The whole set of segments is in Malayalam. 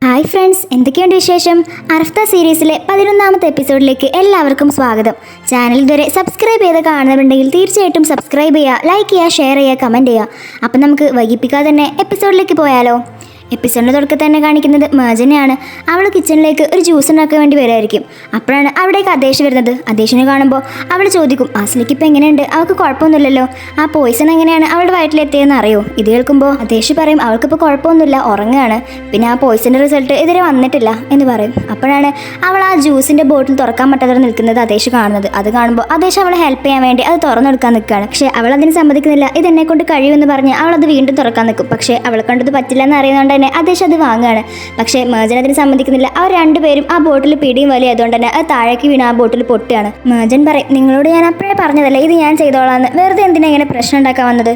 ഹായ് ഫ്രണ്ട്സ്, എന്തൊക്കെയുണ്ട് വിശേഷം? അർഫ്ത സീരീസിലെ 11ാമത്തെ എപ്പിസോഡിലേക്ക് എല്ലാവർക്കും സ്വാഗതം. ചാനൽ ഇതുവരെ സബ്സ്ക്രൈബ് ചെയ്ത് കാണുന്നുണ്ടെങ്കിൽ തീർച്ചയായിട്ടും സബ്സ്ക്രൈബ് ചെയ്യുക, ലൈക്ക് ചെയ്യുക, ഷെയർ ചെയ്യുക, കമൻറ്റ് ചെയ്യുക. അപ്പം നമുക്ക് വൈകിപ്പിക്കാതെ തന്നെ എപ്പിസോഡിലേക്ക് പോയാലോ? എപ്പിസോഡിൻ്റെ തുടക്കത്തിൽ തന്നെ കാണിക്കുന്നത് മേജനെയാണ്. അവൾ കിച്ചണിലേക്ക് ഒരു ജ്യൂസ് ഉണ്ടാക്കാൻ വേണ്ടി വരായിരിക്കും. അപ്പോഴാണ് അവിടേക്ക് അദേശ് വരുന്നത്. അദേശിനെ കാണുമ്പോൾ അവൾ ചോദിക്കും, ആസ്ലിക്ക് ഇപ്പം എങ്ങനെയുണ്ട്? അവൾക്ക് കുഴപ്പമൊന്നുമില്ലല്ലോ. ആ പോയിസൺ എങ്ങനെയാണ് അവളുടെ വയറ്റിലെത്തിയതെന്ന് അറിയോ? ഇത് കേൾക്കുമ്പോൾ അദേശ് പറയും, അവൾക്കിപ്പോൾ കുഴപ്പമൊന്നുമില്ല, ഉറങ്ങുകയാണ്. പിന്നെ ആ പോയിസൻ്റെ റിസൾട്ട് ഇതുവരെ വന്നിട്ടില്ല എന്ന് പറയും. അപ്പോഴാണ് അവൾ ആ ജ്യൂസിൻ്റെ ബോട്ടിൽ തുറക്കാൻ പറ്റാതെ നിൽക്കുന്നത് അദേശ് കാണുന്നത്. അത് കാണുമ്പോൾ അദേശ് അവളെ ഹെൽപ്പ് ചെയ്യാൻ വേണ്ടി അത് തുറന്നെടുക്കാൻ നിൽക്കുകയാണ്. പക്ഷേ അവൾ അതിന് സമ്മതിക്കുന്നില്ല. ഇതെന്നെ കൊണ്ട് കഴിയുമെന്ന് പറഞ്ഞ് അവൾ അത് വീണ്ടും തുറക്കാൻ നിൽക്കും. പക്ഷേ അവളെ കണ്ടത് പറ്റില്ല എന്ന് അറിയുന്നതുകൊണ്ട് അദേശ് അത് വാങ്ങുകയാണ്. പക്ഷേ മേജൻ അതിന് സമ്മതിക്കുന്നില്ല. അവർ രണ്ടുപേരും ആ ബോട്ടിൽ പിടിയും വലിയ അതുകൊണ്ട് തന്നെ അത് താഴേക്ക് വീണ് ആ ബോട്ടിൽ പൊട്ടുകയാണ്. മേജൻ പറയും, നിങ്ങളോട് ഞാൻ അപ്പോഴേ പറഞ്ഞതല്ലേ ഇത് ഞാൻ ചെയ്തോളാന്ന്, വെറുതെ എന്തിനാ ഇങ്ങനെ പ്രശ്നം ഉണ്ടാക്കാൻ വന്നത്?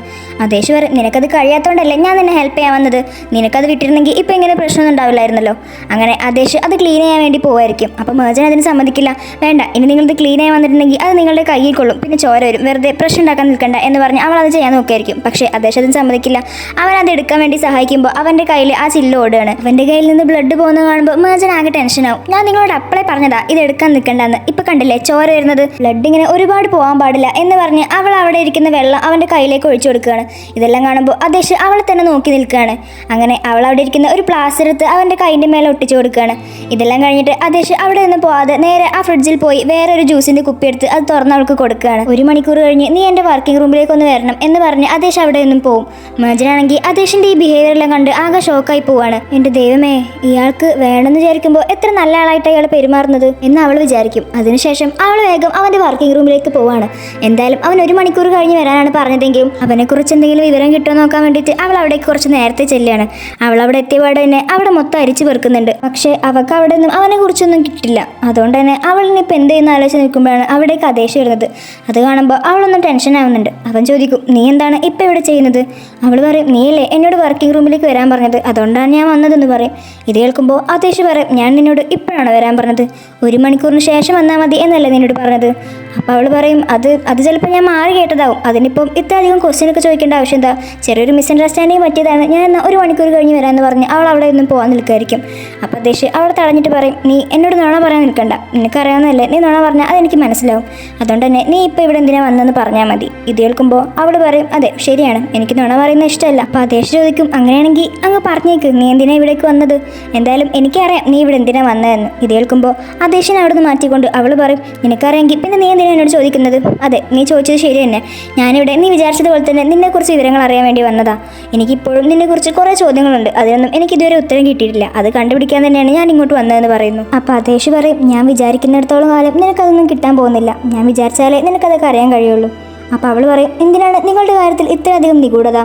അദേശ് പറയും, നിനക്കത് കഴിയാത്തതുകൊണ്ടല്ലേ ഞാൻ നിന്നെ ഹെൽപ്പ് ചെയ്യാൻ വന്നത്. നിനക്കത് വിട്ടിരുന്നെങ്കിൽ ഇപ്പം ഇങ്ങനെ പ്രശ്നമൊന്നും ഉണ്ടാവില്ലായിരുന്നല്ലോ. അങ്ങനെ അദേശ് അത് ക്ലീൻ ചെയ്യാൻ വേണ്ടി പോവായിരിക്കും. അപ്പോൾ മേജൻ അതിന് സമ്മതിക്കില്ല. വേണ്ട, ഇനി നിങ്ങളിത് ക്ലീൻ ചെയ്യാൻ വന്നിട്ടുണ്ടെങ്കിൽ അത് നിങ്ങളുടെ കയ്യിൽ കൊള്ളും, പിന്നെ ചോര വരും, വെറുതെ പ്രശ്നം ഉണ്ടാക്കാൻ നിൽക്കണ്ട എന്ന് പറഞ്ഞ് അവൾ അത് ചെയ്യാൻ നോക്കിയായിരിക്കും. പക്ഷേ അദേശ് അതിന് സമ്മതിക്കില്ല. അവൻ അത് എടുക്കാൻ വേണ്ടി സഹായിക്കുമ്പോൾ അവൻ്റെ കയ്യിൽ ആ ചില്ല് ഓടുകയാണ്. അവൻ്റെ കയ്യിൽ നിന്ന് ബ്ലഡ് പോകുന്നത് കാണുമ്പോൾ മേജൻ ആകെ ടെൻഷനാവും. ഞാൻ നിങ്ങളോട് അപ്പളേ പറഞ്ഞതാ ഇത് എടുക്കാൻ നിൽക്കണ്ടെന്ന്. ഇപ്പൊ കണ്ടില്ലേ ചോര വരുന്നത്? ബ്ലഡ് ഇങ്ങനെ ഒരുപാട് പോകാൻ പാടില്ല എന്ന് പറഞ്ഞ് അവൾ അവിടെ ഇരിക്കുന്ന വെള്ളം അവൻ്റെ കയ്യിലേക്ക് ഒഴിച്ചു കൊടുക്കുകയാണ്. ഇതെല്ലാം കാണുമ്പോൾ അദേശ് അവളെ തന്നെ നോക്കി നിൽക്കുകയാണ്. അങ്ങനെ അവൾ അവിടെ ഇരിക്കുന്ന ഒരു പ്ലാസ്റ്റർ എടുത്ത് അവൻ്റെ കൈൻ്റെ മേലെ ഒട്ടിച്ചു കൊടുക്കുകയാണ്. ഇതെല്ലാം കഴിഞ്ഞിട്ട് അദേശ് അവിടെ നിന്ന് പോവാതെ നേരെ ആ ഫ്രിഡ്ജിൽ പോയി വേറൊരു ജ്യൂസിൻ്റെ കുപ്പി എടുത്ത് അത് തുറന്ന് അവൾക്ക് കൊടുക്കുകയാണ്. 1 മണിക്കൂർ കഴിഞ്ഞ് നീ എൻ്റെ വർക്കിംഗ് റൂമിലേക്ക് ഒന്ന് വരണം എന്ന് പറഞ്ഞ് അദേശ് അവിടെ നിന്നും പോവും. മേജനാണെങ്കിൽ അദേശിൻ്റെ ഈ ബിഹേവിയറെല്ലാം കണ്ട് ആകെ ഷോക്കായി പോവാണ്. എൻ്റെ ദൈവമേ, ഇയാൾക്ക് വേണമെന്ന് വിചാരിക്കുമ്പോൾ എത്ര നല്ല ആളായിട്ട് അയാൾ പെരുമാറുന്നത് എന്ന് അവൾ വിചാരിക്കും. അതിനുശേഷം അവൾ വേഗം അവൻ്റെ വർക്കിംഗ് റൂമിലേക്ക് പോവാണ്. എന്തായാലും അവൻ 1 മണിക്കൂർ കഴിഞ്ഞ് വരാനാണ് പറഞ്ഞതെങ്കിലും അവനെക്കുറിച്ച് എന്തെങ്കിലും വിവരം കിട്ടുമോ നോക്കാൻ വേണ്ടിയിട്ട് അവൾ അവിടേക്ക് കുറച്ച് നേരത്തെ ചെല്ലുകയാണ്. അവൾ അവിടെ എത്തിയപാട് തന്നെ അവിടെ മൊത്തം അരിച്ചു പെറുക്കുന്നുണ്ട്. പക്ഷേ അവൾക്ക് അവിടെ നിന്നും അവനെ കുറിച്ചൊന്നും കിട്ടില്ല. അതുകൊണ്ട് തന്നെ അവൾ ഇനിയിപ്പോൾ എന്ത് ചെയ്യുന്ന ആലോചിച്ച് നിൽക്കുമ്പോഴാണ് അവിടേക്ക് അദേശ് വരുന്നത്. അത് കാണുമ്പോൾ അവളൊന്നും ടെൻഷൻ ആവുന്നുണ്ട്. അവൻ ചോദിക്കും, നീ എന്താണ് ഇപ്പം ഇവിടെ ചെയ്യുന്നത്? അവൾ പറയും, നീയല്ലേ എന്നോട് വർക്കിംഗ് റൂമിലേക്ക് വരാൻ പറഞ്ഞത്, അതുകൊണ്ടാണ് ഞാൻ വന്നതെന്ന് പറയും. ഇത് കേൾക്കുമ്പോൾ അദേശ് പറയും, ഞാൻ നിന്നോട് ഇപ്പോഴാണ് വരാൻ പറഞ്ഞത്, 1 മണിക്കൂറിന് ശേഷം വന്നാൽ മതി എന്നല്ലേ നിന്നോട് പറഞ്ഞത്? അപ്പോൾ അവൾ പറയും, അത് ചിലപ്പോൾ ഞാൻ മാറി കേട്ടതാവും, അതിനിപ്പം ഇത്രയധികം ക്വസ്റ്റ്യനൊക്കെ ചോദിക്കേണ്ട ആവശ്യം എന്താ? ചെറിയൊരു മിസ്അണ്ടർസ്റ്റാൻഡിങ് പറ്റിയതാണ്, ഞാൻ എന്നാൽ 1 മണിക്കൂർ കഴിഞ്ഞ് വരാമെന്ന് പറഞ്ഞ് അവൾ അവിടെ നിന്നും പോകാൻ നിൽക്കുമായിരിക്കും. അപ്പോൾ അദേശ് അവളെ തടഞ്ഞിട്ട് പറയും, നീ എന്നോട് നുണ പറയാൻ നിൽക്കണ്ട, നിനക്കറിയാവുന്നതല്ലേ, നീ നുണ പറഞ്ഞാൽ അതെനിക്ക് മനസ്സിലാവും, അതുകൊണ്ട് തന്നെ നീ ഇപ്പോൾ ഇവിടെ എന്തിനാ വന്നതെന്ന് പറഞ്ഞാൽ മതി. ഇത് കേൾക്കുമ്പോൾ അവൾ പറയും, അതെ ശരിയാണ്, എനിക്ക് നുണ പറയുന്നത് ഇഷ്ടമല്ല. അപ്പോൾ അദേശ് ചോദിക്കും, അങ്ങനെയാണെങ്കിൽ അങ്ങ് പറഞ്ഞേക്ക്, നീ എന്തിനാ ഇവിടേക്ക് വന്നത്? എന്തായാലും എനിക്കറിയാം നീ ഇവിടെ എന്തിനാ വന്നതെന്ന്. ഇത് കേൾക്കുമ്പോൾ അദേശിനെ അവിടെ നിന്ന് മാറ്റിക്കൊണ്ട് അവൾ പറയും, നിനക്കറിയാമെങ്കിൽ പിന്നെ നീ എന്തിനാ എന്നോട് ചോദിക്കുന്നത്? അതെ, നീ ചോദിച്ചത് ശരി തന്നെ, ഞാനിവിടെ നീ വിചാരിച്ചതുപോലെ തന്നെ നിന്നെക്കുറിച്ച് വിവരങ്ങൾ അറിയാൻ വേണ്ടി വന്നതാ. എനിക്കിപ്പോഴും നിന്നെക്കുറിച്ച് കുറേ ചോദ്യങ്ങളുണ്ട്, അതിനൊന്നും എനിക്കിതുവരെ ഉത്തരം കിട്ടിയിട്ടില്ല, അത് കണ്ടുപിടിക്കാൻ തന്നെയാണ് ഞാൻ ഇങ്ങോട്ട് വന്നതെന്ന് പറയുന്നു. അപ്പോൾ അദേശ് പറയും, ഞാൻ വിചാരിക്കുന്നിടത്തോളം കാലം നിനക്കതൊന്നും കിട്ടാൻ പോകുന്നില്ല, ഞാൻ വിചാരിച്ചാലേ നിനക്കതൊക്കെ അറിയാൻ കഴിയുള്ളൂ. അപ്പോൾ അവൾ പറയും, എന്തിനാണ് നിങ്ങളുടെ കാര്യത്തിൽ ഇത്രയധികം നിഗൂഢത?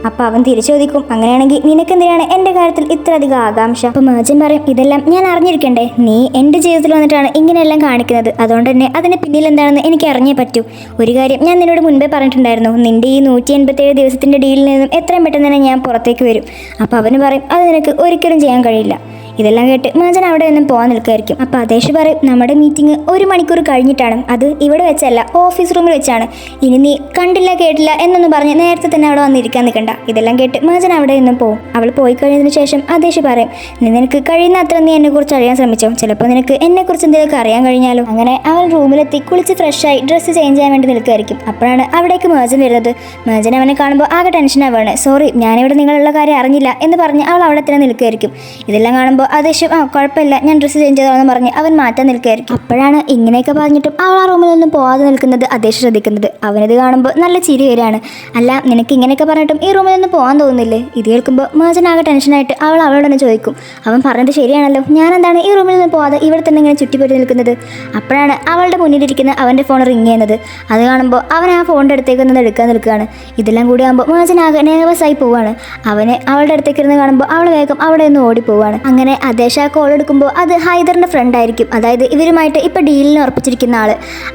അപ്പോൾ അവൻ തിരിച്ചു ചോദിക്കും, അങ്ങനെയാണെങ്കിൽ നിനക്കെന്തിനാണ് എൻ്റെ കാര്യത്തിൽ ഇത്രയധികം ആകാംക്ഷ? അപ്പോൾ മേജൻ പറയും, ഇതെല്ലാം ഞാൻ അറിഞ്ഞിരിക്കണ്ടേ? നീ എൻ്റെ ജീവിതത്തിൽ വന്നിട്ടാണ് ഇങ്ങനെയെല്ലാം കാണിക്കുന്നത്, അതുകൊണ്ട് തന്നെ അതിന് പിന്നിൽ എന്താണെന്ന് എനിക്ക് അറിഞ്ഞേ പറ്റൂ. ഒരു കാര്യം ഞാൻ നിന്നോട് മുൻപേ പറഞ്ഞിട്ടുണ്ടായിരുന്നു, നിൻ്റെ ഈ 187 ദിവസത്തിൻ്റെ ഡീലിൽ നിന്നും എത്രയും പെട്ടെന്ന് തന്നെ ഞാൻ പുറത്തേക്ക് വരും. അപ്പോൾ അവന് പറയും, അത് നിനക്ക് ഒരിക്കലും ചെയ്യാൻ കഴിയില്ല. ഇതെല്ലാം കേട്ട് മേജൻ അവിടെ നിന്നും പോകാൻ നിൽക്കുമായിരിക്കും. അപ്പോൾ അദേശ് പറയും, നമ്മുടെ മീറ്റിംഗ് 1 മണിക്കൂർ കഴിഞ്ഞിട്ടാണ്, അത് ഇവിടെ വെച്ചല്ല, ഓഫീസ് റൂമിൽ വെച്ചാണ്. ഇനി നീ കണ്ടില്ല കേട്ടില്ല എന്നൊന്നും പറഞ്ഞ് നേരത്തെ തന്നെ അവിടെ വന്നിരിക്കാൻ നിൽക്കണ്ട. ഇതെല്ലാം കേട്ട് മേജൻ അവിടെ നിന്നും പോകും. അവൾ പോയി കഴിഞ്ഞതിന് ശേഷം അദേശ് പറയും, നിനക്ക് കഴിയുന്ന അത്ര നീ എന്നെക്കുറിച്ച് അറിയാൻ ശ്രമിച്ചോ, ചിലപ്പോൾ നിനക്ക് എന്നെക്കുറിച്ച് എന്തെങ്കിലുമൊക്കെ അറിയാൻ കഴിഞ്ഞാലോ. അങ്ങനെ അവൻ റൂമിലെത്തി കുളിച്ച് ഫ്രഷായി ഡ്രസ്സ് ചേഞ്ച് ചെയ്യാൻ വേണ്ടി നിൽക്കുമായിരിക്കും. അപ്പോഴാണ് അവിടേക്ക് മേജൻ വരുന്നത്. മേജൻ അവനെ കാണുമ്പോൾ ആകെ ടെൻഷൻ ആവുകയാണ്. സോറി, ഞാനിവിടെ നിങ്ങളുള്ള കാര്യം അറിഞ്ഞില്ല എന്ന് പറഞ്ഞ് അവൾ അവിടെ തന്നെ നിൽക്കുമായിരിക്കും. ഇതെല്ലാം കാണുമ്പോൾ അദേശം, കുഴപ്പമില്ല, ഞാൻ ഡ്രസ്സ് ചേഞ്ച് ചെയ്തോന്ന് പറഞ്ഞ് അവൻ മാറ്റാൻ നിൽക്കുകയായിരിക്കും. അപ്പോഴാണ് ഇങ്ങനെയൊക്കെ പറഞ്ഞിട്ടും അവൾ ആ റൂമിൽ നിന്നും പോകാതെ നിൽക്കുന്നത് അദേശ് ശ്രദ്ധിക്കുന്നത്. അവനത് കാണുമ്പോൾ നല്ല ചിരി വരികയാണ്. അല്ല, നിനക്ക് ഇങ്ങനെയൊക്കെ പറഞ്ഞിട്ടും ഈ റൂമിൽ നിന്ന് പോകാൻ തോന്നുന്നില്ലേ? ഇത് കേൾക്കുമ്പോൾ മേജനാകെ ടെൻഷനായിട്ട് അവൾ അവളോടൊന്ന് ചോദിക്കും, അവൻ പറഞ്ഞത് ശരിയാണല്ലോ, ഞാൻ എന്താണ് ഈ റൂമിൽ നിന്ന് പോകാതെ ഇവിടെ തന്നെ ഇങ്ങനെ ചുറ്റിപ്പറ്റി നിൽക്കുന്നത്? അപ്പോഴാണ് അവളുടെ മുന്നിലിരിക്കുന്ന അവൻ്റെ ഫോൺ റിങ് ചെയ്യുന്നത്. അത് കാണുമ്പോൾ അവൻ ആ ഫോണിൻ്റെ അടുത്തേക്ക് ഒന്ന് എടുക്കാൻ നിൽക്കുകയാണ്. ഇതെല്ലാം കൂടി ആകുമ്പോൾ മേജനാകെ നെർവസായി പോവാണ്. അവനെ അവളുടെ അടുത്തേക്ക് ഇരുന്ന് കാണുമ്പോൾ അവൾ വേഗം അവിടെ നിന്ന് ഓടിപ്പോവാണ്. അങ്ങനെ അദേശ് ആ കോൾ എടുക്കുമ്പോൾ അത് ഹൈദറിൻ്റെ ഫ്രണ്ട് ആയിരിക്കും, അതായത് ഇവരുമായിട്ട് ഇപ്പോൾ ഡീലിന് ഉറപ്പിച്ചിരിക്കുന്ന ആൾ.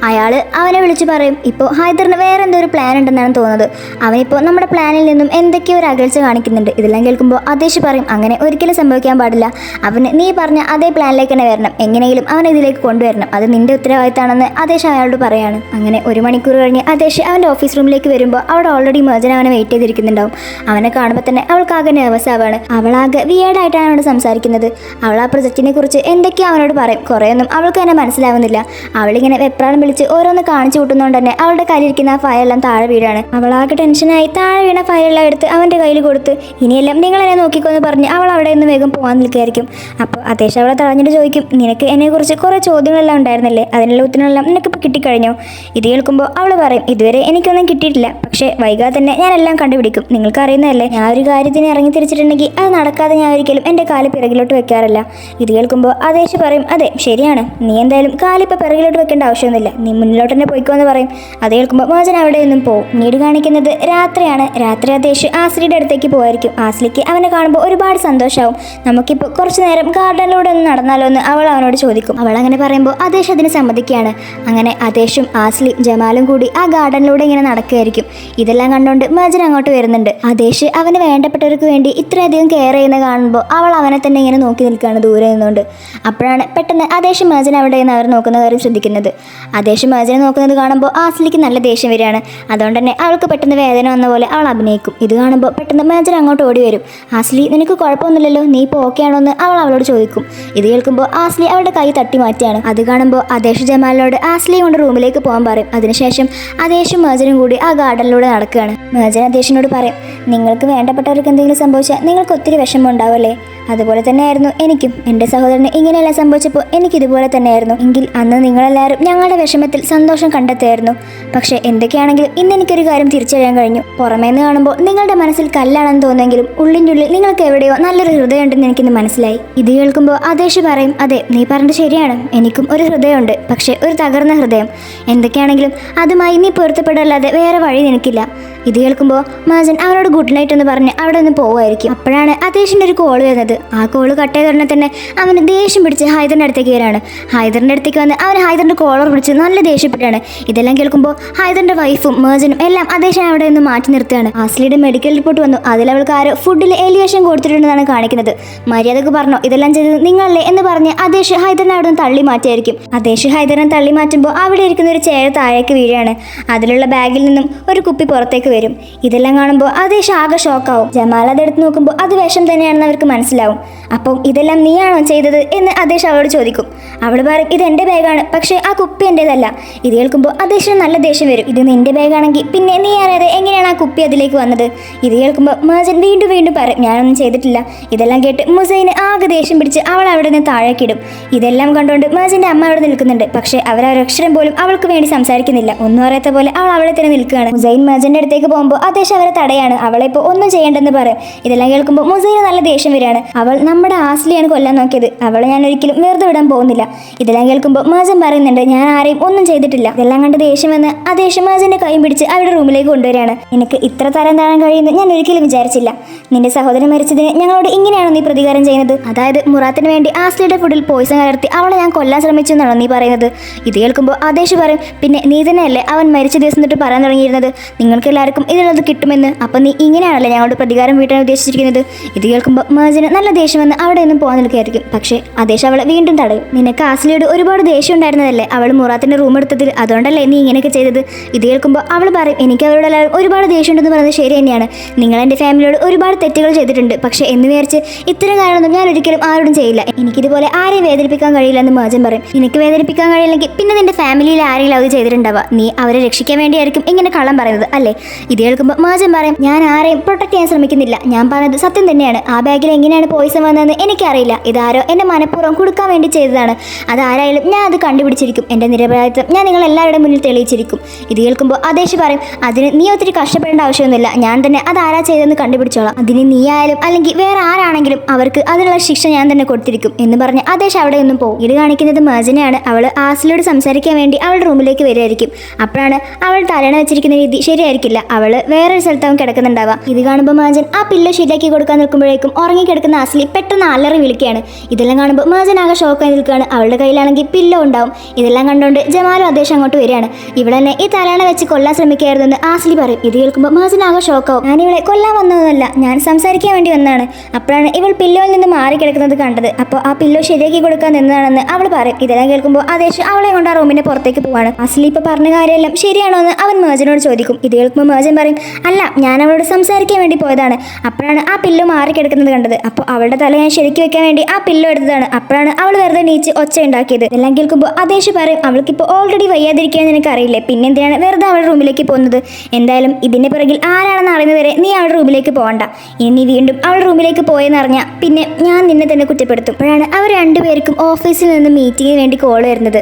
അയാൾ അവനെ വിളിച്ച് പറയും, ഇപ്പോൾ ഹൈദറിന് വേറെ എന്തോ ഒരു പ്ലാൻ ഉണ്ടെന്നാണ് തോന്നുന്നത്, അവനിപ്പോൾ നമ്മുടെ പ്ലാനിൽ നിന്നും എന്തൊക്കെയോ ഒരു അകൽച്ച കാണിക്കുന്നുണ്ട്. ഇതെല്ലാം കേൾക്കുമ്പോൾ അദേശ് പറയും, അങ്ങനെ ഒരിക്കലും സംഭവിക്കാൻ പാടില്ല, അവന് നീ പറഞ്ഞ അതേ പ്ലാനിലേക്ക് തന്നെ വരണം, എങ്ങനെയെങ്കിലും അവനെ ഇതിലേക്ക് കൊണ്ടുവരണം, അത് നിന്റെ ഉത്തരവാദിത്തമാണെന്ന് അദേശ് അയാളോട് പറയാണ്. അങ്ങനെ 1 മണിക്കൂർ കഴിഞ്ഞ് അദേശ് അവൻ്റെ ഓഫീസ് റൂമിലേക്ക് വരുമ്പോൾ അവിടെ ഓൾറെഡി മേജൻ അവനെ വെയിറ്റ് ചെയ്തിരിക്കുന്നുണ്ടാവും. അവനെ കാണുമ്പോൾ തന്നെ അവൾക്കാകെ നെർവസ് ആവുകയാണ്. അവളാകെ വിയേർഡായിട്ടാണ് അവനോട് സംസാരിക്കുന്നത്. അവൾ ആ പ്രൊജക്റ്റിനെ കുറിച്ച് എന്തൊക്കെയോ അവനോട് പറയും. കുറേയൊന്നും അവൾക്ക് തന്നെ മനസ്സിലാവുന്നില്ല. അവളിങ്ങനെ വെപ്രാളം വിളിച്ച് ഓരോന്ന് കാണിച്ചു കൂട്ടുന്നതുകൊണ്ട് തന്നെ അവളുടെ കയ്യിലിരിക്കുന്ന ആ ഫയലെല്ലാം താഴെ വീഴാണ്. അവളാകെ ടെൻഷനായി താഴെ വീണ ഫയലെല്ലാം എടുത്ത് അവൻ്റെ കയ്യിൽ കൊടുത്ത് ഇനിയെല്ലാം നിങ്ങളെന്നെ നോക്കിക്കോന്ന് പറഞ്ഞ് അവൾ അവിടെ നിന്ന് വേഗം പോകാൻ നിൽക്കുകയായിരിക്കും. അപ്പോൾ അത്യാവശ്യം അവളെ തടഞ്ഞിട്ട് ചോദിക്കും, നിനക്ക് എന്നെക്കുറിച്ച് കുറേ ചോദ്യങ്ങളെല്ലാം ഉണ്ടായിരുന്നല്ലേ, അതിനുള്ള ഉത്തരങ്ങളെല്ലാം നിനക്കിപ്പോൾ കിട്ടിക്കഴിഞ്ഞോ? ഇത് കേൾക്കുമ്പോൾ അവൾ പറയും, ഇതുവരെ എനിക്കൊന്നും കിട്ടിയിട്ടില്ല, പക്ഷേ വൈകാതെ തന്നെ ഞാനെല്ലാം കണ്ടുപിടിക്കും. നിങ്ങൾക്ക് അറിയുന്നതല്ലേ, ഞാൻ ഒരു കാര്യത്തിന് ഇറങ്ങി തിരിച്ചിട്ടുണ്ടെങ്കിൽ അത് നടക്കാതെ ഞാൻ ഒരിക്കലും എൻ്റെ കാല് പിറകിലോട്ട് വെക്കാറില്ല. ഇത് കേൾക്കുമ്പോൾ ആദേശ് പറയും, അതെ ശരിയാണ്, നീ എന്തായാലും കാലിപ്പോൾ പിറകിലോട്ട് വെക്കേണ്ട ആവശ്യമൊന്നുമില്ല, നീ മുന്നിലോട്ട് തന്നെ പോയിക്കോ എന്ന് പറയും. അത് കേൾക്കുമ്പോൾ മോചൻ അവിടെ നിന്നും പോകും. പിന്നീട് കാണിക്കുന്നത് രാത്രിയാണ്. രാത്രി ആദേശ് ആസ്ലിയുടെ അടുത്തേക്ക് പോയിരിക്കും. ആസ്ലിക്ക് അവനെ കാണുമ്പോൾ ഒരുപാട് സന്തോഷമാവും. നമുക്കിപ്പോൾ കുറച്ച് നേരം ഗാർഡനിലൂടെ ഒന്ന് നടന്നാലോ എന്ന് അവൾ അവനോട് ചോദിക്കും. അവൾ അങ്ങനെ പറയുമ്പോൾ ആദേശ് അതിന് സമ്മതിക്കുകയാണ്. അങ്ങനെ ആദേശും ആസ്ലി ജമാലും കൂടി ആ ഗാർഡനിലൂടെ ഇങ്ങനെ നടക്കുകയായിരിക്കും. ഇതെല്ലാം കണ്ടുകൊണ്ട് മോചൻ അങ്ങോട്ട് വരുന്നുണ്ട്. ആദേശ് അവന് വേണ്ടപ്പെട്ടവർക്ക് വേണ്ടി ഇത്രയധികം കെയർ ചെയ്യുന്ന കാണുമ്പോൾ അവൾ അവനെ തന്നെ ഇങ്ങനെ നോക്കി നിൽക്കുകയാണ് ദൂരെ നിന്നുകൊണ്ട്. അപ്പോഴാണ് പെട്ടെന്ന് ആദേശ് മോചൻ അവിടെ നിന്ന് അവർ നോക്കുന്ന കാര്യം ശ്രദ്ധിക്കുന്നത്. ആദേശ് മോചനെ നോക്കുന്നത് കാണുമ്പോൾ ആസ്ലിക്ക് നല്ല ദേഷ്യം വരികയാണ്. അതുകൊണ്ട് തന്നെ അവൾക്ക് പെട്ടെന്ന് വേദന വന്ന പോലെ അവൾ അഭിനയിക്കും. ഇത് കാണുമ്പോൾ പെട്ടെന്ന് മോചൻ അങ്ങോട്ട് ഓടി വരും. ആസ്ലി നിനക്ക് കുഴപ്പമൊന്നുമില്ലല്ലോ, നീ ഇപ്പോൾ ഓക്കെ ആണോ എന്ന് അവൾ അവളോട് ചോദിക്കും. ഇത് കേൾക്കുമ്പോൾ ആസ്ലി അവളുടെ കൈ തട്ടി മാറ്റിയാണ്. അത് കാണുമ്പോൾ ആദേശ് ജമാലിനോട് ആസ്ലിയെ കൊണ്ട് റൂമിലേക്ക് പോകാൻ പറയും. അതിനുശേഷം ആദേശും മോചനും കൂടി ആ ഗാർഡനിലൂടെ നടക്കുകയാണ്. മോചൻ ആദേശിനോട് പറയും, നിങ്ങൾക്ക് വേണ്ടപ്പെട്ടവർക്ക് എന്തെങ്കിലും സംഭവിച്ചാൽ നിങ്ങൾക്ക് ഒത്തിരി വിഷമം ഉണ്ടാവല്ലേ, അതുപോലെ തന്നെയായിരുന്നു എനിക്കും. എൻ്റെ സഹോദരന് ഇങ്ങനെയെല്ലാം സംഭവിച്ചപ്പോൾ എനിക്കിതുപോലെ തന്നെയായിരുന്നു. എങ്കിൽ അന്ന് നിങ്ങളെല്ലാവരും ഞങ്ങളുടെ വിഷമത്തിൽ സന്തോഷം കണ്ടെത്തിയായിരുന്നു. പക്ഷേ എന്തൊക്കെയാണെങ്കിലും ഇന്ന് എനിക്കൊരു കാര്യം തിരിച്ചറിയാൻ കഴിഞ്ഞു. പുറമേന്ന് കാണുമ്പോൾ നിങ്ങളുടെ മനസ്സിൽ കല്ലാണെന്ന് തോന്നുമെങ്കിലും ഉള്ളിൻ്റെ ഉള്ളിൽ നിങ്ങൾക്ക് എവിടെയോ നല്ലൊരു ഹൃദയം ഉണ്ടെന്ന് എനിക്കിന്ന് മനസ്സിലായി. ഇത് കേൾക്കുമ്പോൾ ആദേശ് പറയും, അതെ നീ പറഞ്ഞത് ശരിയാണ്, എനിക്കും ഒരു ഹൃദയമുണ്ട്, പക്ഷേ ഒരു തകർന്ന ഹൃദയം. എന്തൊക്കെയാണെങ്കിലും അതുമായി നീ പൊരുത്തപ്പെടല്ലാതെ വേറെ വഴി നിനക്കില്ല. ഇത് കേൾക്കുമ്പോൾ മാജൻ അവനോട് ഗുഡ് നൈറ്റ് എന്ന് പറഞ്ഞ് അവിടെ നിന്ന് പോവുമായിരിക്കും. അപ്പോഴാണ് ആദേശിൻ്റെ ഒരു കോള് വരുന്നത്. ആ കോള് കട്ട് ചെയ്ത ഉടനെ തന്നെ അവന് ദേഷ്യം പിടിച്ച് ഹൈദറിൻ്റെ അടുത്തേക്ക് വരാണ്. ഹൈദറിൻ്റെ അടുത്തേക്ക് വന്ന് അവൻ ഹൈദറിൻ്റെ കോളർ പിടിച്ച് നല്ല ദേഷ്യപ്പെട്ടാണ്. ഇതെല്ലാം കേൾക്കുമ്പോൾ ഹൈദറിൻ്റെ വൈഫും മേജനും എല്ലാം ആദേശം അവിടെ നിന്ന് മാറ്റി നിർത്തുകയാണ്. ആസ്ലിയുടെ മെഡിക്കൽ റിപ്പോർട്ട് വന്നു. അതിൽ അവൾക്ക് ആരോ ഫുഡിൽ എലിവേഷൻ കൊടുത്തിട്ടുണ്ടെന്നാണ് കാണിക്കുന്നത്. മര്യാദക്ക് പറഞ്ഞോ, ഇതെല്ലാം ചെയ്തത് നിങ്ങളല്ലേ എന്ന് പറഞ്ഞ് ആദേശ് ഹൈദറിനെ അവിടെ നിന്ന് തള്ളി മാറ്റിയായിരിക്കും. ആദേശ് ഹൈദറിനെ തള്ളി മാറ്റുമ്പോൾ അവിടെ ഇരിക്കുന്ന ഒരു ചെയർ താഴേക്ക് വീഴാണ്. അതിലുള്ള ബാഗിൽ നിന്നും ഒരു കുപ്പി പുറത്തേക്ക് വരും. ഇതെല്ലാം കാണുമ്പോൾ ആദേശ് ആകെ ഷോക്കാവും. ജമാൽ അതെടുത്ത് നോക്കുമ്പോൾ അത് വിഷം തന്നെയാണെന്ന് അവർക്ക് മനസ്സിലാവും. അപ്പം ഇതെല്ലാം നീയാണോ ചെയ്തത് എന്ന് ആദേശ് അവളോട് ചോദിക്കും. അവൾ പറയും, ഇത് എൻ്റെ ബാഗാണ്, പക്ഷേ ആ കുപ്പി എൻ്റേതല്ല. ഇത് കേൾക്കുമ്പോൾ ആദേശിന് നല്ല ദേഷ്യം വരും. ഇത് നിന്റെ ബാഗാണെങ്കിൽ പിന്നെ നീ അറിയാതെ എങ്ങനെയാണ് ആ കുപ്പി അതിലേക്ക് വന്നത്? ഇത് കേൾക്കുമ്പോൾ മേജൻ വീണ്ടും വീണ്ടും പറയും, ഞാനൊന്നും ചെയ്തിട്ടില്ല. ഇതെല്ലാം കേട്ട് മുസൈന് ആകെ ദേഷ്യം പിടിച്ച് അവൾ അവിടെ നിന്ന് താഴേക്കിടും. ഇതെല്ലാം കണ്ടുകൊണ്ട് മേജൻ്റെ അമ്മ അവിടെ നിൽക്കുന്നുണ്ട്. പക്ഷേ അവരൊരക്ഷരം പോലും അവൾക്ക് വേണ്ടി സംസാരിക്കുന്നില്ല. ഒന്നും അറിയാത്ത പോലെ അവൾ അവിടെ തന്നെ നിൽക്കുകയാണ്. മുസൈൻ മേജൻ്റെ അടുത്തേക്ക് പോകുമ്പോൾ ആദേശ് അവരെ തടയാണ്. അവളെ ഇപ്പോൾ ഒന്നും ചെയ്യേണ്ടെന്ന് പറയും. ഇതെല്ലാം കേൾക്കുമ്പോൾ മുസൈന് നല്ല ദേഷ്യം വരികയാണ്. അവൾ നമ്മുടെ ആസ്ലിയാണ് കൊല്ലാൻ നോക്കിയത്, അവളെ ഞാൻ ഒരിക്കലും വെറുതെ വിടാൻ പോകുന്നില്ല. ഇതെല്ലാം കേൾക്കുമ്പോൾ മേജൻ പറയുന്നുണ്ട്, ഞാൻ ആരെയും ഒന്നും ചെയ്തിട്ടില്ല. ഇതെല്ലാം കണ്ട് ദേഷ്യം വന്ന് ആദേശ് മേജൻ്റെ കൈയും പിടിച്ച് അവരുടെ റൂമിലേക്ക് കൊണ്ടുവരികയാണ്. എനിക്ക് ഇത്ര തരം താഴാൻ കഴിയുമെന്ന് ഞാൻ ഒരിക്കലും വിചാരിച്ചില്ല. നിന്റെ സഹോദരൻ മരിച്ചതിന് ഞങ്ങളോട് ഇങ്ങനെയാണോ നീ പ്രതികാരം ചെയ്യുന്നത്? അതായത് മുറാത്തിന് വേണ്ടി ആസ്ലിയുടെ ഫുഡിൽ പോയിസൺ കലർത്തി അവളെ ഞാൻ കൊല്ലാൻ ശ്രമിച്ചു എന്നാണോ നീ പറയുന്നത്? ഇത് കേൾക്കുമ്പോൾ ആദേശ് പറയും, പിന്നെ നീ തന്നെയല്ലേ അവൻ മരിച്ച ദിവസം തൊട്ട് പറയാൻ തുടങ്ങിയിരുന്നത് നിങ്ങൾക്ക് എല്ലാവർക്കും ഇതിലുള്ളത് കിട്ടുമെന്ന്? അപ്പം നീ ഇങ്ങനെയാണല്ലേ ഞങ്ങളുടെ പ്രതികാരം വീട്ടാൻ ഉദ്ദേശിച്ചിരിക്കുന്നത്? ഇത് കേൾക്കുമ്പോൾ മേജന് നല്ല ദേഷ്യം വന്ന് അവിടെ നിന്നും പോകാൻ നിൽക്കുകയായിരിക്കും. പക്ഷേ ആദേശ് അവളെ വീണ്ടും തടയും. നിനക്ക് ആസ്ലിയോട് ഒരുപാട് ദേഷ്യം ഉണ്ടായിരുന്നതല്ലേ അവൾ മുറാത്തിൻ്റെ റൂം എടുത്തതിൽ, അതുകൊണ്ടല്ലേ നീ ഇങ്ങനെയൊക്കെ ചെയ്തത്? ഇത് കേൾക്കുമ്പോൾ അവൾ പറയും, എനിക്ക് അവരോട് എല്ലാവരും ഒരുപാട് ദേഷ്യം ഉണ്ടെന്ന് പറയുന്നത് ശരി തന്നെയാണ്. നിങ്ങൾ എൻ്റെ ഫാമിലിയോട് ഒരുപാട് തെറ്റുകൾ ചെയ്തിട്ടുണ്ട്. പക്ഷേ എന്ന് വിചാരിച്ച് ഇത്തരം കാര്യമൊന്നും ഞാൻ ഒരിക്കലും ആരോടും ചെയ്യില്ല. എനിക്കിതുപോലെ ആരെയും വേദനിപ്പിക്കാൻ കഴിയില്ല എന്ന് മേജൻ പറയും. നിനക്ക് വേദനിപ്പിക്കാൻ കഴിയില്ലെങ്കിൽ പിന്നെ നിന്റെ ഫാമിലിയിൽ ആരെങ്കിലും അത് ചെയ്തിട്ടുണ്ടാവുക. നീ അവരെ രക്ഷിക്കാൻ വേണ്ടിയായിരിക്കും ഇങ്ങനെ കള്ളം പറയുന്നത് അല്ലേ? ഇത് കേൾക്കുമ്പോൾ മേജൻ പറയും, ഞാൻ ആരെയും പ്രൊട്ടക്ട് ചെയ്യാൻ ശ്രമിക്കുന്നില്ല. ഞാൻ പറഞ്ഞത് സത്യം തന്നെയാണ്. ആ ബാഗിൽ എങ്ങനെയാണ് പോയിസൺ വന്നതെന്ന് എനിക്കറിയില്ല. ഇതാരോ എന്നെ മനഃപൂർവ്വം കൊടുക്കാൻ വേണ്ടി ചെയ്തതാണ്. അതാരായാലും ഞാൻ അത് കണ്ടുപിടിച്ചിരിക്കും. എൻ്റെ നിരപരാധിത്വം ഞാൻ നിങ്ങൾ എല്ലാവരുടെ മുന്നിൽ തെളിയിച്ചിരിക്കും. ഇത് കേൾക്കുമ്പോൾ ആദേശ് പറയും, അതിന് നീ ഒത്തിരി കഷ്ടപ്പെടേണ്ട ആവശ്യമൊന്നുമില്ല. ഞാൻ തന്നെ അതാരാ ചെയ്തതെന്ന് കണ്ടുപിടിച്ചോളാം. അതിന് നീ ആയാലും അല്ലെങ്കിൽ വേറെ ആരാണെങ്കിലും അവർക്ക് അതിനുള്ള ശിക്ഷ ഞാൻ തന്നെ കൊടുത്തിരിക്കും എന്ന് പറഞ്ഞ് ആദേശ് അവിടെ നിന്നും പോകും. ഇത് കാണിക്കുന്നത് മേജനെയാണ്. അവൾ ആസ്ലിയോട് സംസാരിക്കാൻ വേണ്ടി അവളുടെ റൂമിലേക്ക് വരികയായിരിക്കും. അപ്പോഴാണ് അവൾ തലണ വെച്ചിരിക്കുന്ന രീതി ശരിയായിരിക്കില്ല. അവൾ വേറൊരു സ്ഥലത്താവും കിടക്കുന്നുണ്ടാവുക. ഇത് കാണുമ്പോൾ മേജൻ ആ പില്ലോ ശരിയാക്കി കൊടുക്കാൻ നിൽക്കുമ്പോഴേക്കും ഉറങ്ങിക്കിടക്കുന്ന ആസ്ലി പെട്ടെന്ന് അലറി വിളിക്കുകയാണ്. ഇതെല്ലാം കാണുമ്പോൾ മേജൻ ആകെ ഷോക്കായി നിൽക്കുകയാണ്. അവളുടെ കയ്യിലാണെങ്കിൽ പില്ലോ ഉണ്ടാവും. ഇതെല്ലാം കണ്ടുകൊണ്ട് ജമാലും ആദേശം അങ്ങോട്ട് വരികയാണ്. ഇവളെന്നെ ഈ തലണ വെച്ച് കൊല്ലാൻ ശ്രമിക്കുകയായിരുന്നു എന്ന് ആസ്ലി പറയും. ഇത് കേൾക്കുമ്പോൾ മേജൻ ആകെ ഷോക്കാവും. ഞാൻ ഇവളെ കൊല്ലാൻ വന്നതല്ല, ഞാൻ സംസാരിക്കാൻ വേണ്ടി വന്നതാണ്. അപ്പോഴാണ് ഇവൾ പില്ലോയിൽ നിന്ന് മാറി കിടക്കുന്നത് കണ്ടത്. അപ്പോൾ ആ പില്ലോ ശരിയാക്കി കൊടുക്കാൻ നിന്നതാണെന്ന് അവൾ പറയും. ഇതെല്ലാം കേൾക്കുമ്പോൾ ആദേശം അവളെ കൊണ്ട് ആ റൂമിന്റെ പുറത്തേക്ക് പോവാണ്. ആസ്ലി ഇപ്പോൾ പറഞ്ഞ കാര്യമെല്ലാം ശരിയാണോ എന്ന് അവൻ മേജനോട് ചോദിക്കും. ഇത് കേൾക്കുമ്പോൾ മേജൻ പറയും, അല്ല ഞാൻ അവളോട് സംസാരിക്കാൻ വേണ്ടി പോയതാണ്. അപ്പോഴാണ് ആ പില്ലോ മാറിക്കിടക്കുന്നത് കണ്ടത്. അപ്പോൾ അവളുടെ തല ഞാൻ ശരിക്കും വെക്കാൻ വേണ്ടി ആ പില്ലോ എടുത്തതാണ്. അപ്പോഴാണ് അവൾ വെറുതെ നീച്ച് ഒച്ച ഉണ്ടാക്കിയത്. എല്ലാം കേൾക്കുമ്പോൾ ആദേശ് പറയും, അവൾക്കിപ്പോൾ ഓൾറെഡി വയ്യാതിരിക്കാൻ നിനക്കറിയില്ലേ, പിന്നെ എന്തിനാണ് വെറുതെ അവളുടെ റൂമിലേക്ക് പോകുന്നത്? എന്തായാലും ഇതിന്റെ പിറകിൽ ആരാണെന്ന് അറിയുന്നവരെ നീ അവളുടെ റൂമിലേക്ക് പോകണ്ട. ഇനി നീ വീണ്ടും അവളുടെ റൂമിലേക്ക് പോയെന്ന് അറിഞ്ഞാൽ പിന്നെ ഞാൻ നിന്നെ തന്നെ കുറ്റപ്പെടുത്തും. അപ്പോഴാണ് അവർ രണ്ടുപേർക്കും ഓഫീസിൽ നിന്ന് മീറ്റിങ്ങിന് വേണ്ടി കോൾ വരുന്നത്.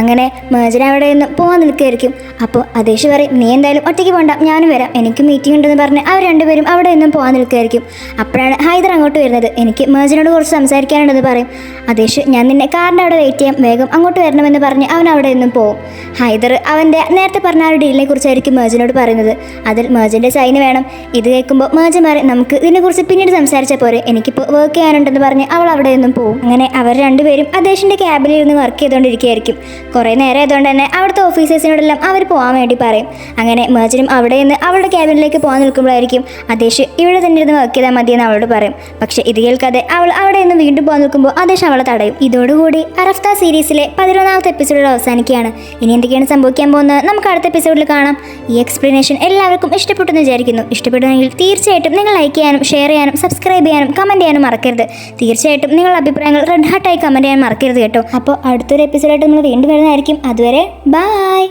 അങ്ങനെ മേജൻ അവിടെ നിന്ന് പോകാൻ നിൽക്കുകയായിരിക്കും. അപ്പോൾ ആദേശ് പറയും, നീ എന്തായാലും ഒറ്റയ്ക്ക് പോകണ്ട, ഞാനും വരാം, എനിക്ക് മീറ്റിംഗ് ഉണ്ടെന്ന് പറഞ്ഞ് അവർ രണ്ടുപേരും അവിടെ നിന്നും പോകാൻ നിൽക്കുകയായിരിക്കും. അപ്പോഴാണ് ഹൈദർ അങ്ങോട്ട് വരുന്നത്. എനിക്ക് മേജനോട് കുറച്ച് സംസാരിക്കാനുണ്ടെന്ന് പറയും. ആദേശ്, ഞാൻ നിന്നെ കാറിൻ്റെ അവിടെ വെയിറ്റ് ചെയ്യാം, വേഗം അങ്ങോട്ട് വരണമെന്ന് പറഞ്ഞ് അവൻ അവിടെ നിന്നും പോകും. ഹൈദർ അവൻ്റെ നേരത്തെ പറഞ്ഞ ആ ഒരു ഡീലിനെ കുറിച്ചായിരിക്കും മേജനോട് പറയുന്നത്. അതിൽ മേജൻ്റെ സൈന് വേണം. ഇത് കേൾക്കുമ്പോൾ മേജൻ പറയും, നമുക്ക് ഇതിനെക്കുറിച്ച് പിന്നീട് സംസാരിച്ചാൽ പോരെ, എനിക്കിപ്പോൾ വർക്ക് ചെയ്യാനുണ്ടെന്ന് പറഞ്ഞ് അവൾ അവിടെ നിന്നും പോകും. അങ്ങനെ അവർ രണ്ടുപേരും ആദേശിൻ്റെ ക്യാബിനിൽ ഇരുന്ന് വർക്ക് ചെയ്തുകൊണ്ടിരിക്കുകയായിരിക്കും. കുറേ നേരം ആയതുകൊണ്ട് തന്നെ അവിടുത്തെ ഓഫീസേഴ്സിനോടെല്ലാം അവർ പോകാൻ വേണ്ടി പറയും. അങ്ങനെ മേജനും അവിടെ നിന്ന് അവളുടെ ക്യാബിനിലേക്ക് പോകാൻ നിൽക്കുമ്പോഴായിരിക്കും ആദേശ് ഇവിടെ തന്നെ ഇരുന്ന് വർക്ക് ചെയ്താൽ മതിയെന്ന് അവളോട് പറയും. പക്ഷെ ഇത് കേൾക്കാതെ അവൾ അവിടെ നിന്ന് വീണ്ടും പോകാൻ നിൽക്കുമ്പോൾ ആദേശ് അവളെ തടയും. ഇതോടുകൂടി അറഫ്ത സീരീസിലെ 11ാമത്തെ എപ്പിസോഡ് അവസാനിക്കുകയാണ്. ഇനി എന്തൊക്കെയാണ് സംഭവിക്കാൻ പോകുന്നത് നമുക്ക് അടുത്ത എപ്പിസോഡിൽ കാണാം. ഈ എക്സ്പ്ലനേഷൻ എല്ലാവർക്കും ഇഷ്ടപ്പെട്ടെന്ന് വിചാരിക്കുന്നു. ഇഷ്ടപ്പെടുമെങ്കിൽ തീർച്ചയായിട്ടും നിങ്ങൾ ലൈക്ക് ചെയ്യാനും ഷെയർ ചെയ്യാനും സബ്സ്ക്രൈബ് ചെയ്യാനും കമൻറ്റ് ചെയ്യാനും മറക്കരുത്. തീർച്ചയായിട്ടും നിങ്ങളുടെ അഭിപ്രായങ്ങൾ റെഡ് ഹാർട്ടായി കമൻറ്റ് ചെയ്യാൻ മറക്കരുത് കേട്ടോ. അപ്പോൾ അടുത്തൊരു എപ്പിസോഡായിട്ട് നമ്മൾ വീണ്ടും വരുന്നതായിരിക്കും. അതുവരെ ബൈ.